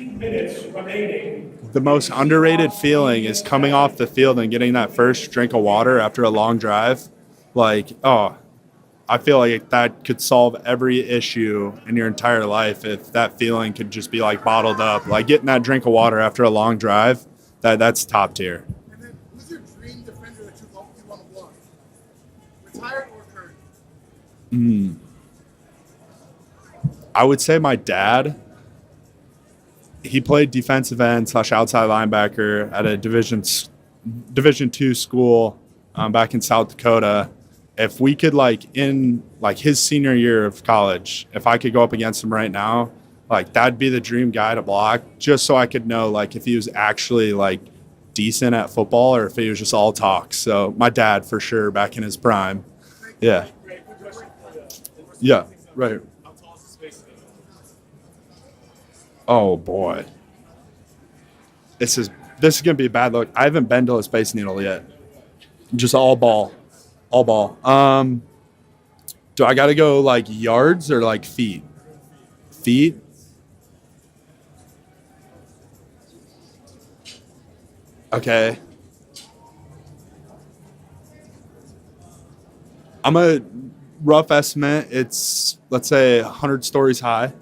The most underrated feeling is coming off the field and getting that first drink of water after a long drive. Like, I feel like that could solve every issue in your entire life if that feeling could just be like bottled up. Like getting that drink of water after a long drive, that's top tier. And then, who's your dream defender that you want to block? Retired or current? I would say my dad. He played defensive end / outside linebacker at a Division II school back in South Dakota. If we could, in his senior year of college, if I could go up against him right now, that'd be the dream guy to block, just so I could know if he was actually decent at football or if he was just all talk. So my dad for sure back in his prime. Yeah. Yeah. Right. How tall is the space? Oh boy. This is gonna be a bad look. I haven't been to a Space Needle yet. Just all ball. All ball. Do I gotta go yards or feet? Feet? Okay. I'm a rough estimate. It's, let's say, 100 stories high.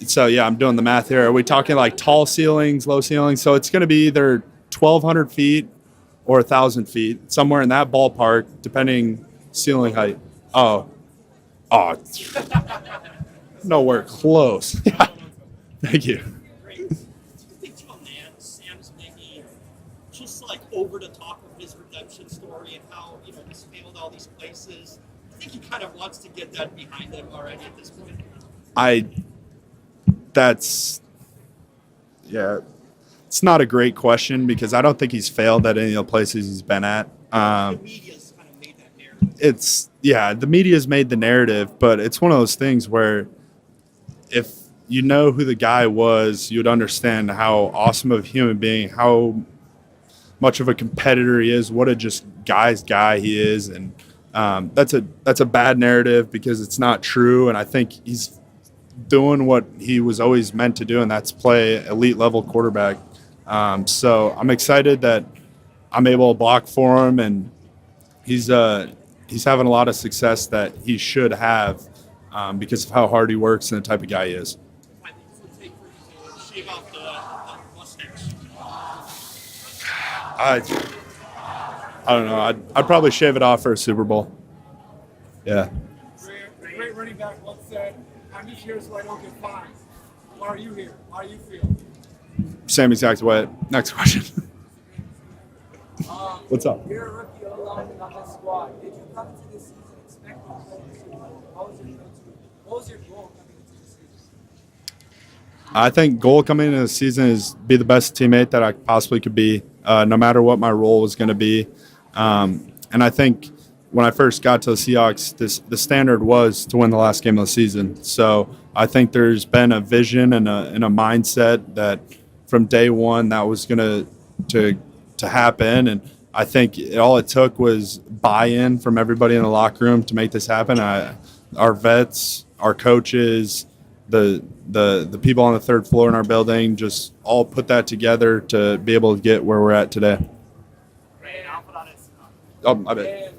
So, yeah, I'm doing the math here. Are we talking tall ceilings, low ceilings? So it's going to be either 1,200 feet or 1,000 feet, somewhere in that ballpark, depending ceiling height. Oh. Nowhere close. Thank you. Great. Do you think Sam's maybe just over the top of his redemption story and how he's failed all these places? I think he kind of wants to get that behind him already at this point. It's not a great question because I don't think he's failed at any of the places he's been at. The media's kind of made that narrative. The media's made the narrative, but it's one of those things where if you know who the guy was, you'd understand how awesome of a human being, how much of a competitor he is, what a just guy's guy he is, and that's a bad narrative because it's not true, and I think he's doing what he was always meant to do, and that's play elite level quarterback. So I'm excited that I'm able to block for him, and he's having a lot of success that he should have because of how hard he works and the type of guy he is. I think it would take for you to shave off the mustache. I don't know. I'd probably shave it off for a Super Bowl. Yeah. Great running back once said, "I'm just here so I don't get fined." Why are you here? How do you feel? Same exact way. Next question. What's up? You're a rookie O-lineman on this squad. Did you come into this season expecting to play the Super Bowl? What was your goal coming into the season? I think goal coming into the season is be the best teammate that I possibly could be, no matter what my role was going to be. And I think when I first got to the Seahawks, the standard was to win the last game of the season. So I think there's been a vision and a mindset that from day one that was going to happen. And I think all it took was buy-in from everybody in the locker room to make this happen. Our vets, our coaches, the people on the third floor in our building just all put that together to be able to get where we're at today. Oh, my bad. And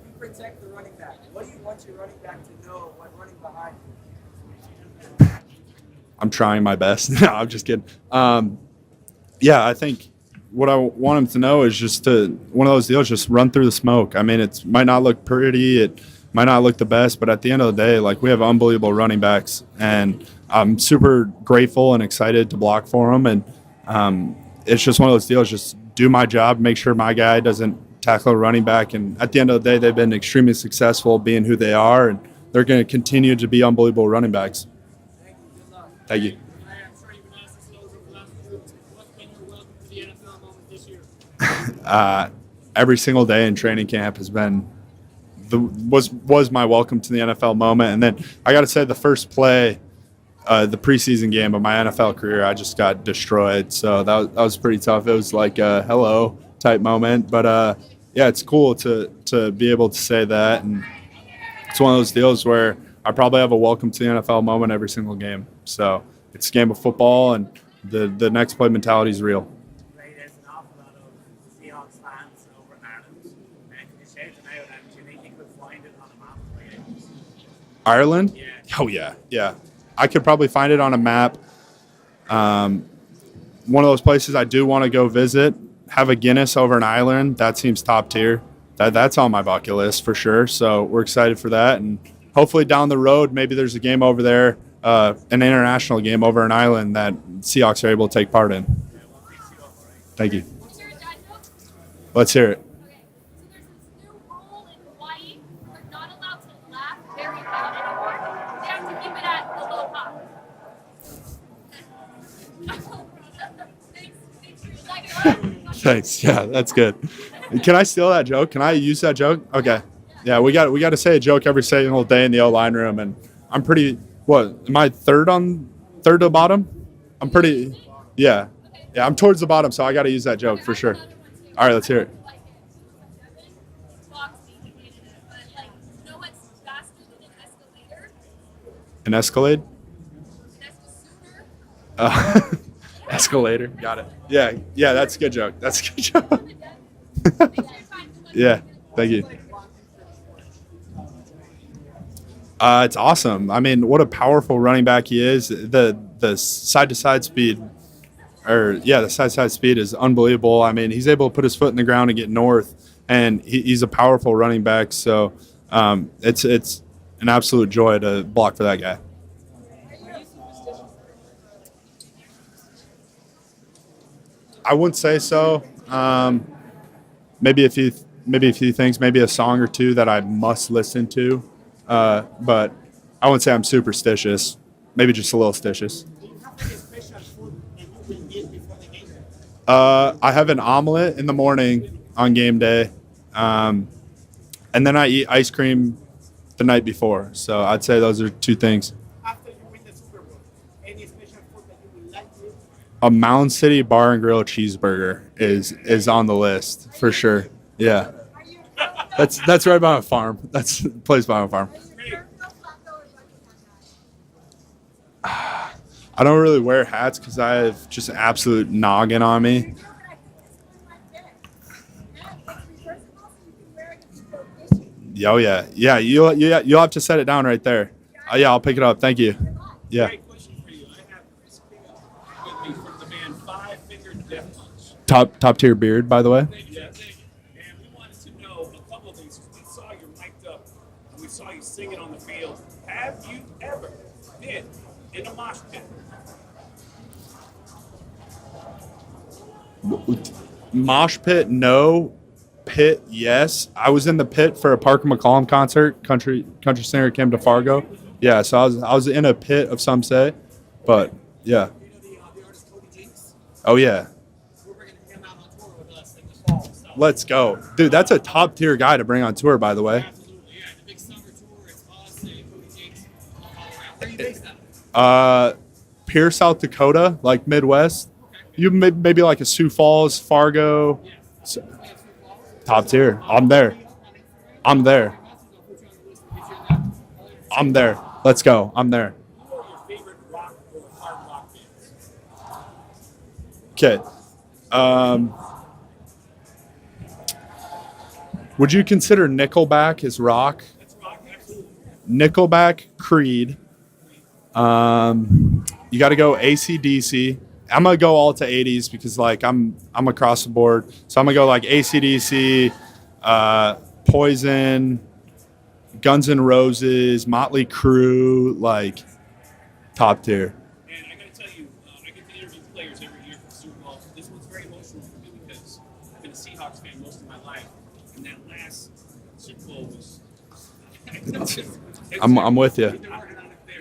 you protect the running back. What do you want your running back to know when running behind you? I'm trying my best. No, I'm just kidding. I think what I want him to know is just one of those deals, just run through the smoke. I mean, it might not look pretty. It might not look the best, but at the end of the day, we have unbelievable running backs, and I'm super grateful and excited to block for them. And it's just one of those deals, just do my job, make sure my guy doesn't tackle a running back. And at the end of the day, they've been extremely successful being who they are, and they're going to continue to be unbelievable running backs. Thank you. I'm sure you've been asked this over the last few weeks. What's been your welcome to the NFL moment this year? Every single day in training camp has been was my welcome to the NFL moment. And then I got to say, the first play, the preseason game of my NFL career, I just got destroyed. So that was pretty tough. It was like a hello type moment. But it's cool to be able to say that. And it's one of those deals where I probably have a welcome to the NFL moment every single game. So it's a game of football, and the next play mentality is real. There's an awful lot of Seahawks fans over in Ireland. Can you shout them out, and do you think you could find it on a map for you? Ireland? Yeah. Oh, yeah. I could probably find it on a map. One of those places I do want to go visit, have a Guinness over an island. That seems top tier. That's on my bucket list for sure. So we're excited for that. And hopefully down the road, maybe there's a game over there, an international game over an island that Seahawks are able to take part in. Thank you. Let's hear it. Okay, so there's this new rule in Hawaii. They're not allowed to laugh very loud anymore. They have to keep it at a low pop. Thanks. Yeah, that's good. Can I steal that joke? Can I use that joke? Okay. Yeah, we got to say a joke every single day in the O-line room, and I'm pretty. What am I third to the bottom? I'm pretty. Yeah, yeah. I'm towards the bottom, so I got to use that joke for sure. All right, let's hear it. An Escalade? Escalator. Got it. Yeah, yeah. That's a good joke. That's a good joke. Yeah. Thank you. It's awesome. I mean, what a powerful running back he is. The side to side speed, the side to side speed is unbelievable. I mean, he's able to put his foot in the ground and get north, and he's a powerful running back. So it's an absolute joy to block for that guy. I wouldn't say so. Maybe a few things, maybe a song or two that I must listen to. But I wouldn't say I'm superstitious. Maybe just a little stitious. I have an omelet in the morning on game day, and then I eat ice cream the night before. So I'd say those are two things. After you win the Super Bowl, any special food that you would like to? A Mound City Bar and Grill cheeseburger is on the list for sure. Yeah, that's right by my farm. That's place by my farm. I don't really wear hats because I have just an absolute noggin on me. Oh yeah, yeah. You'll have to set it down right there. Yeah, I'll pick it up. Thank you. Yeah. Great question for you. I have this thing with me from the band Five Finger Death Punch. Top tier beard, by the way. Yeah, thank you. And we wanted to know a couple of things. We saw you mic'd up, and we saw you singing on the field. Have you ever been in a mosh pit? Mosh pit, no. Pit, yes. I was in the pit for a Parker McCollum concert. Country singer came to Fargo. Yeah, so I was in a pit of some say, but yeah. Oh yeah. Let's go, dude. That's a top tier guy to bring on tour, by the way. Absolutely, yeah. The big summer tour, it's us and Cody Jakes all around. Where are you based at? Pierre, South Dakota, like Midwest. You maybe like a Sioux Falls, Fargo. So, top tier. I'm there. Let's go. I'm there. Who are your favorite rock or hard rock bands? Okay. Would you consider Nickelback as rock? That's rock, absolutely. Nickelback, Creed. You got to go AC/DC. I'm gonna go all to 80s because like I'm across the board. So I'm gonna go like AC/DC, Poison, Guns N' Roses, Motley Crue, like top tier. And I got to tell you, I get to interview players every year for the Super Bowl. This one's very emotional for me because I've been a Seahawks fan most of my life, and that last Super Bowl was. I'm with you.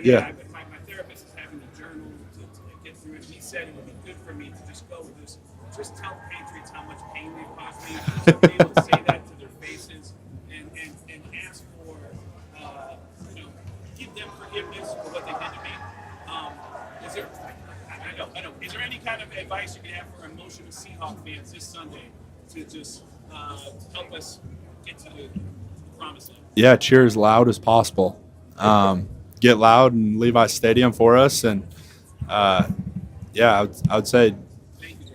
Yeah. But my therapist is having a journal to get through it. He said it would be good for me to just go with this. Just tell the Patriots how much pain they've caused me. Just be able to say that to their faces and ask for, give them forgiveness for what they did to me. Is there, I know. Is there any kind of advice you could have for emotional Seahawks fans this Sunday to just help us get to the promised land? Yeah, cheer as loud as possible. Get loud in Levi's Stadium for us, and yeah, I would say. Thank you,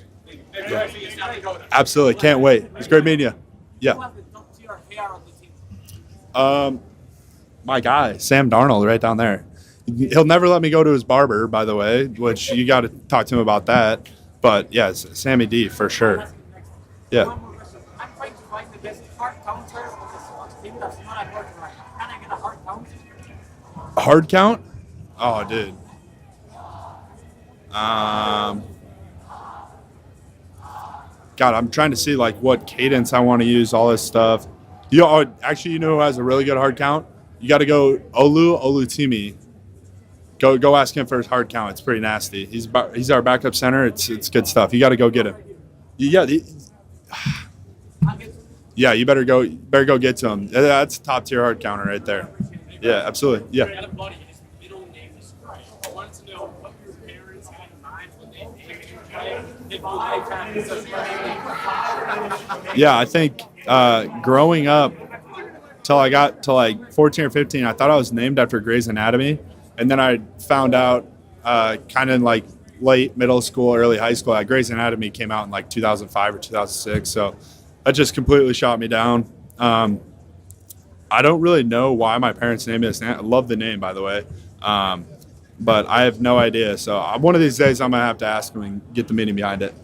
Greg. Thank you. Yeah. Absolutely, can't wait. It's great meeting you. Yeah. Who has the top tier hair on the team? My guy, Sam Darnold, right down there. He'll never let me go to his barber, by the way, which you got to talk to him about that. But yeah, it's Sammy D for sure. Yeah. One more question. I'm trying to find the best hard counter on this team that's not at work right now. Can I get a hard count? Hard count? Oh, dude. God, I'm trying to see like what cadence I want to use, all this stuff. Actually, you know who has a really good hard count? You got to go Olutimi. Go ask him for his hard count. It's pretty nasty. He's our backup center. It's good stuff. You got to go get him. Yeah, yeah. You better go get to him. That's top tier hard counter right there. Yeah, absolutely. Yeah. I had a buddy, his middle name is Frank. I wanted to know what your parents had in mind when they named you guy. If you like that, Yeah, I think growing up till I got to like 14 or 15, I thought I was named after Grey's Anatomy. And then I found out kind of like late middle school, early high school, that Grey's Anatomy came out in like 2005 or 2006. So that just completely shot me down. I don't really know why my parents named it. I love the name, by the way. But I have no idea. So one of these days I'm going to have to ask them and get the meaning behind it.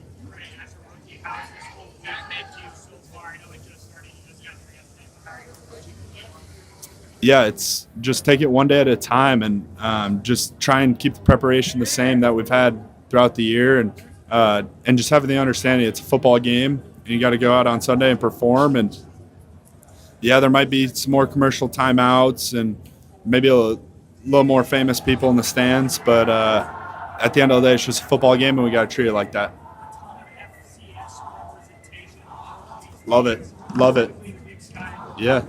Yeah, it's just take it one day at a time and just try and keep the preparation the same that we've had throughout the year and just having the understanding it's a football game and you got to go out on Sunday and perform. And yeah, there might be some more commercial timeouts and maybe a little more famous people in the stands, but at the end of the day, it's just a football game and we got to treat it like that. Love it. Love it. Yeah.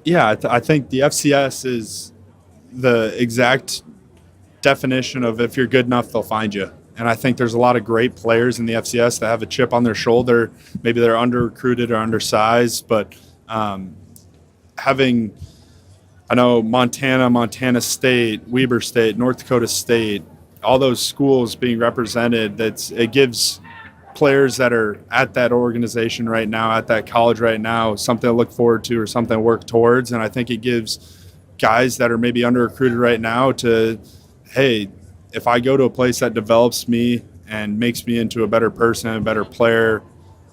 Yeah, I think the FCS is the exact definition of if you're good enough, they'll find you. And I think there's a lot of great players in the FCS that have a chip on their shoulder. Maybe they're under-recruited or undersized, but having, I know, Montana State, Weber State, North Dakota State, all those schools being represented, it gives players that are at that organization right now, at that college right now, something to look forward to or something to work towards. And I think it gives guys that are maybe under-recruited right now to, hey, if I go to a place that develops me and makes me into a better person, a better player,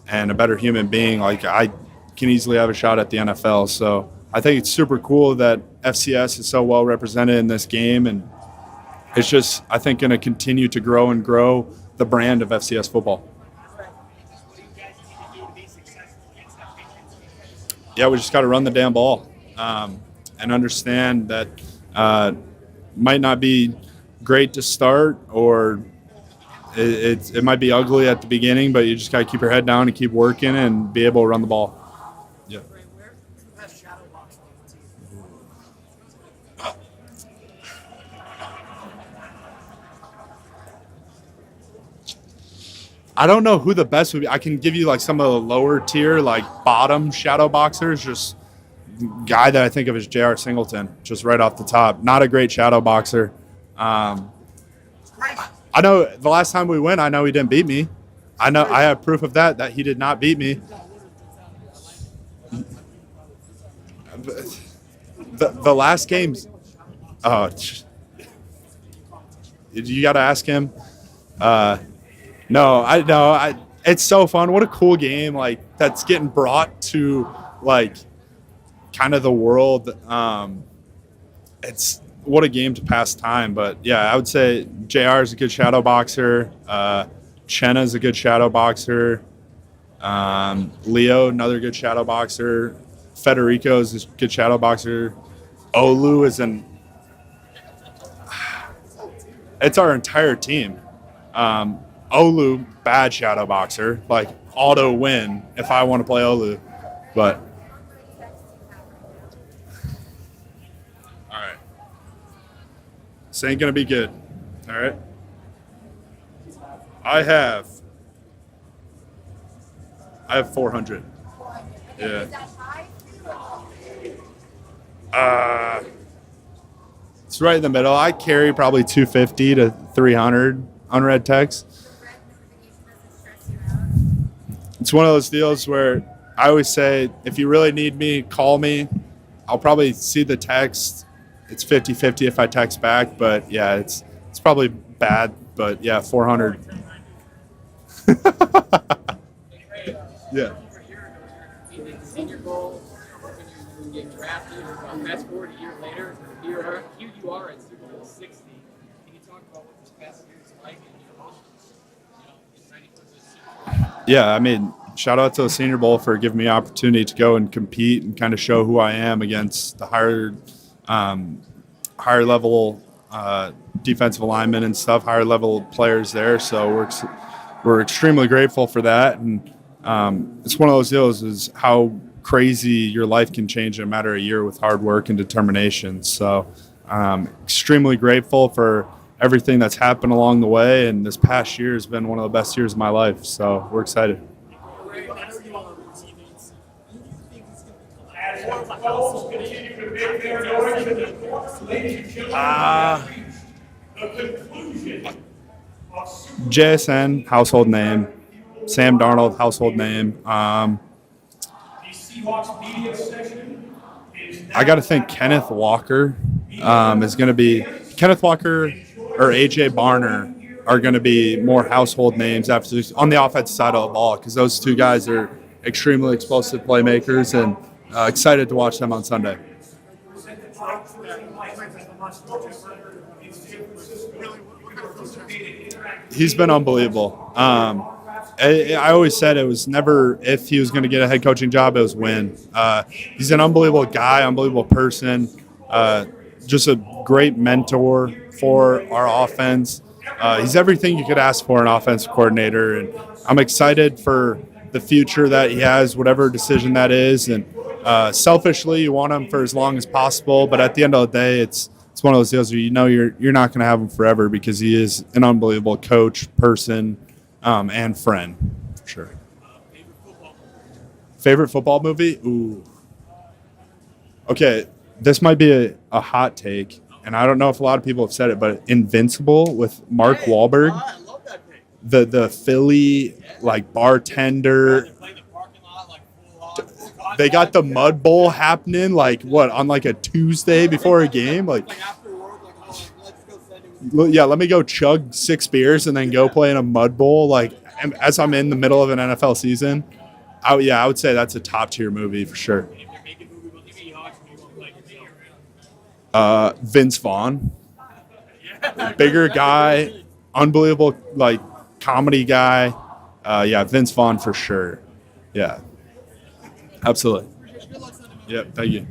and a better human being, like I can easily have a shot at the NFL. So I think it's super cool that FCS is so well represented in this game. And it's just, I think, going to continue to grow and grow the brand of FCS football. Yeah, we just got to run the damn ball and understand that might not be great to start or it might be ugly at the beginning, but you just got to keep your head down and keep working and be able to run the ball. Yeah. I don't know who the best would be. I can give you like some of the lower tier, like bottom shadow boxers. Just guy that I think of as J.R. Singleton, just right off the top. Not a great shadow boxer. I know the last time we went, I know he didn't beat me. I know I have proof of that he did not beat me. The last games, you got to ask him. No, it's so fun. What a cool game, like that's getting brought to like kind of the world. It's what a game to pass time. But yeah, I would say JR is a good shadow boxer. Chenna is a good shadow boxer. Leo, another good shadow boxer. Federico is a good shadow boxer. Olu is it's our entire team. Olu, bad shadow boxer, like auto win if I want to play Olu. But all right, this ain't gonna be good. All right, I have 400. Yeah. It's right in the middle. I carry probably 250 to 300. unread text. It's one of those deals where I always say, if you really need me, call me. I'll probably see the text. It's 50-50 if I text back, but yeah, it's probably bad, but yeah, 400. Yeah. The Senior Bowl, when you get drafted, fast forward a year later, here you are at Super Bowl 60. Can you talk about what this past year is like and your emotions, getting ready for this Super Bowl? Yeah, I mean, shout out to the Senior Bowl for giving me the opportunity to go and compete and kind of show who I am against the higher level defensive alignment and stuff, higher level players there. So we're extremely grateful for that, and it's one of those deals is how crazy your life can change in a matter of a year with hard work and determination. So extremely grateful for everything that's happened along the way, and this past year has been one of the best years of my life. So we're excited. JSN, household name. Sam Darnold, household name. I got to think Kenneth Walker is going to be – Kenneth Walker or A.J. Barner are going to be more household names after this, on the offensive side of the ball, because those two guys are extremely explosive playmakers, and excited to watch them on Sunday. He's been unbelievable. I always said it was never if he was going to get a head coaching job, it was when. He's an unbelievable guy, unbelievable person, just a great mentor for our offense. He's everything you could ask for an offensive coordinator, and I'm excited for the future that he has, whatever decision that is. And selfishly, you want him for as long as possible, but at the end of the day, it's one of those deals where you're not going to have him forever, because he is an unbelievable coach, person, and friend, for sure. Favorite football movie? Ooh. Okay, this might be a hot take, and I don't know if a lot of people have said it, but Invincible with Mark Wahlberg. I love that pick. The Philly bartender. They got the Mud Bowl happening on a Tuesday before a game. Yeah, let me go chug 6 beers and then go play in a Mud Bowl. As I'm in the middle of an NFL season. I would say that's a top tier movie for sure. Vince Vaughn, bigger guy, unbelievable comedy guy. Vince Vaughn for sure. Yeah, absolutely. Yep, thank you.